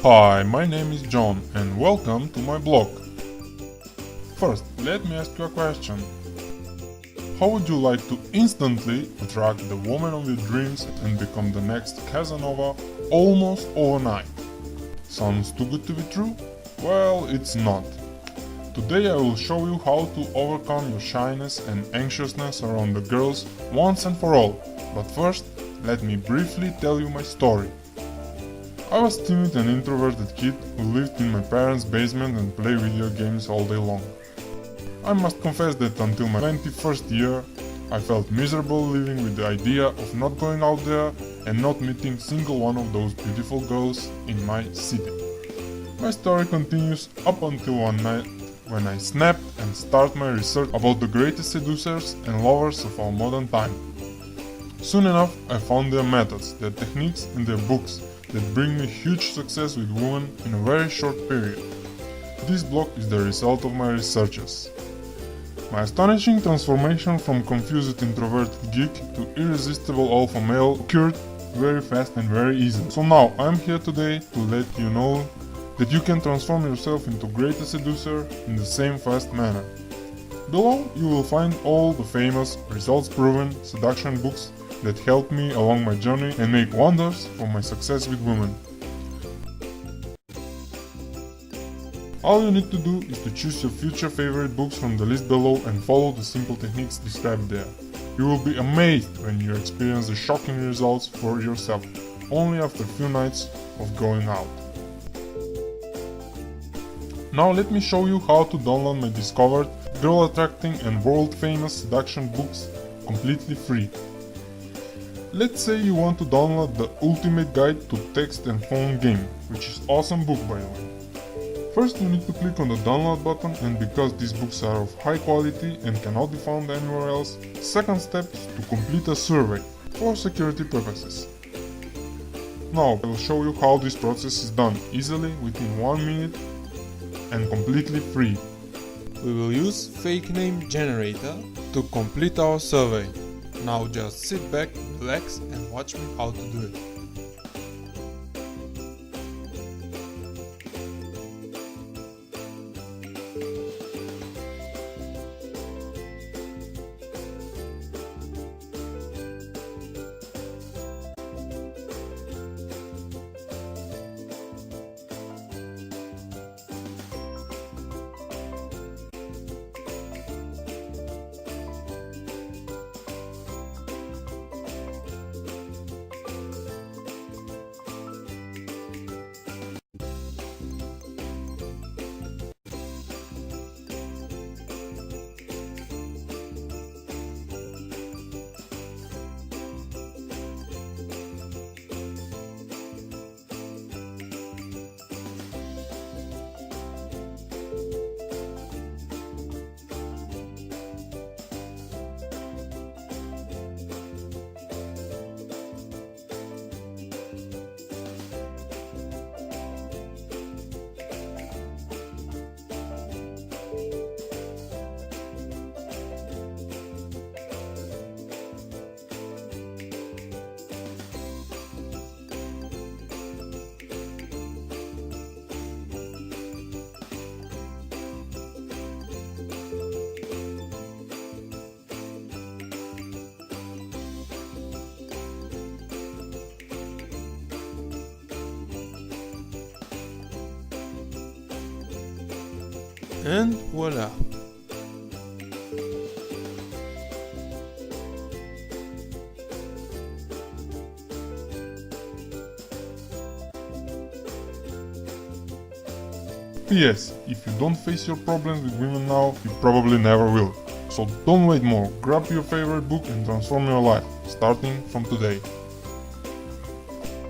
Hi, my name is John and welcome to my blog. First, let me ask you a question. How would you like to instantly attract the woman of your dreams and become the next Casanova almost overnight? Sounds too good to be true? Well, it's not. Today I will show you how to overcome your shyness and anxiousness around the girls once and for all. But first, let me briefly tell you my story. I was timid and introverted kid who lived in my parents' basement and played video games all day long. I must confess that until my 21st year, I felt miserable living with the idea of not going out there and not meeting single one of those beautiful girls in my city. My story continues up until one night when I snapped and started my research about the greatest seducers and lovers of our modern time. Soon enough, I found their methods, their techniques and their books that bring me huge success with women in a very short period. This blog is the result of my researches. My astonishing transformation from confused introverted geek to irresistible alpha male occurred very fast and very easily. So now I am here today to let you know that you can transform yourself into greatest seducer in the same fast manner. Below you will find all the famous, results-proven seduction books that helped me along my journey and make wonders for my success with women. All you need to do is to choose your future favorite books from the list below and follow the simple techniques described there. You will be amazed when you experience the shocking results for yourself, only after a few nights of going out. Now let me show you how to download my discovered, girl-attracting and world-famous seduction books completely free. Let's say you want to download the ultimate guide to text and phone game, which is awesome book by the way. First you need to click on the download button, and because these books are of high quality and cannot be found anywhere else, second step is to complete a survey for security purposes. Now I will show you how this process is done easily within 1 minute and completely free. We will use fake name generator to complete our survey. Now just sit back, relax and watch me how to do it. And voila! P.S. If you don't face your problems with women now, you probably never will. So don't wait more, grab your favorite book and transform your life, starting from today.